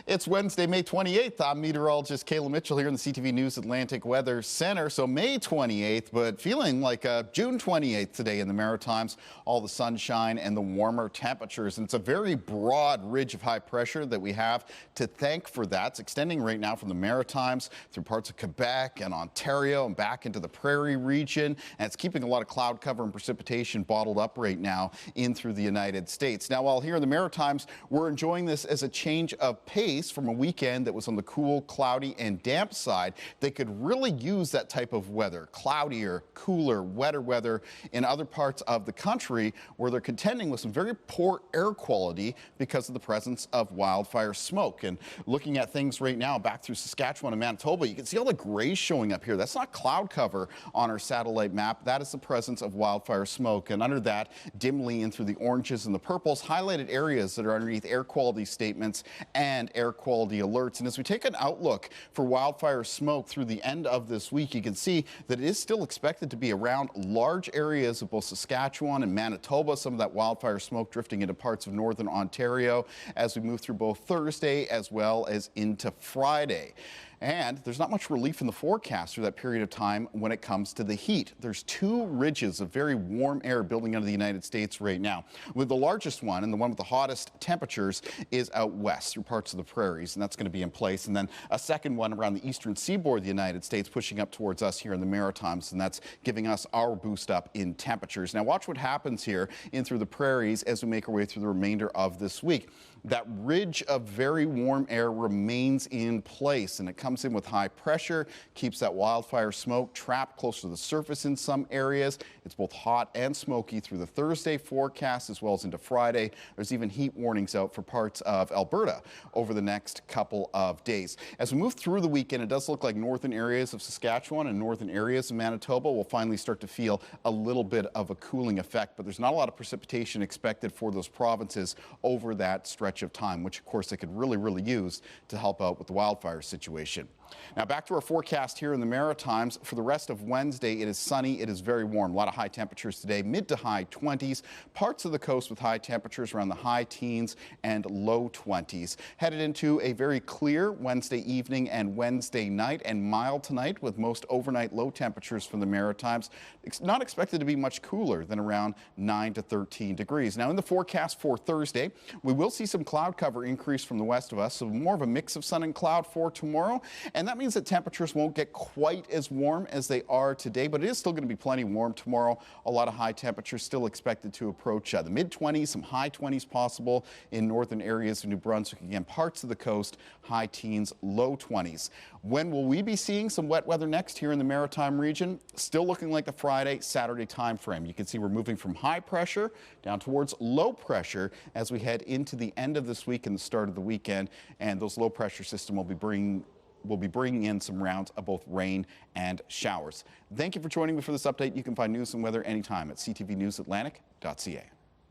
It's Wednesday, May 28th. I'm meteorologist Kayla Mitchell here in the CTV News Atlantic Weather Center. So May 28th, but feeling like June 28th today in the Maritimes. All the sunshine and the warmer temperatures. And it's a very broad ridge of high pressure that we have to thank for that. It's extending right now from the Maritimes through parts of Quebec and Ontario and back into the Prairie region. And it's keeping a lot of cloud cover and precipitation bottled up right now in through the United States. Now, while here in the Maritimes, we're enjoying this as a change of pace from a weekend that was on the cool, cloudy, and damp side. They could really use that type of weather, cloudier, cooler, wetter weather in other parts of the country where they're contending with some very poor air quality because of the presence of wildfire smoke. And looking at things right now back through Saskatchewan and Manitoba, you can see all the grays showing up here. That's not cloud cover on our satellite map. That is the presence of wildfire smoke. And under that, dimly in through the oranges and the purples, highlighted areas that are underneath air quality statements and air quality alerts. And as we take an outlook for wildfire smoke through the end of this week, you can see that it is still expected to be around large areas of both Saskatchewan and Manitoba. Some of that wildfire smoke drifting into parts of northern Ontario as we move through both Thursday as well as into Friday. And there's not much relief in the forecast through that period of time when it comes to the heat. There's two ridges of very warm air building out of the United States right now, with the largest one and the one with the hottest temperatures is out west through parts of the prairies, and that's going to be in place. And then a second one around the eastern seaboard of the United States pushing up towards us here in the Maritimes, and that's giving us our boost up in temperatures. Now watch what happens here in through the prairies as we make our way through the remainder of this week. That ridge of very warm air remains in place, and it comes in with high pressure, keeps that wildfire smoke trapped close to the surface in some areas. It's both hot and smoky through the Thursday forecast as well as into Friday. There's even heat warnings out for parts of Alberta over the next couple of days. As we move through the weekend, it does look like northern areas of Saskatchewan and northern areas of Manitoba will finally start to feel a little bit of a cooling effect, but there's not a lot of precipitation expected for those provinces over that stretch of time, which of course they could really use to help out with the wildfire situation. Now back to our forecast here in the Maritimes. For the rest of Wednesday, it is sunny, it is very warm. A lot of high temperatures today, mid to high 20s. Parts of the coast with high temperatures around the high teens and low 20s. Headed into a very clear Wednesday evening and Wednesday night, and mild tonight with most overnight low temperatures from the Maritimes. It's not expected to be much cooler than around 9 to 13 degrees. Now in the forecast for Thursday, we will see some cloud cover increase from the west of us, so more of a mix of sun and cloud for tomorrow. And that means that temperatures won't get quite as warm as they are today, but it is still going to be plenty warm tomorrow. A lot of high temperatures still expected to approach the mid-20s, some high 20s possible in northern areas of New Brunswick. Again, parts of the coast, high teens, low 20s. When will we be seeing some wet weather next here in the Maritime region? Still looking like the Friday, Saturday time frame. You can see we're moving from high pressure down towards low pressure as we head into the end of this week and the start of the weekend, and those low pressure system will be bringing in some rounds of both rain and showers. Thank you for joining me for this update. You can find news and weather anytime at ctvnewsatlantic.ca.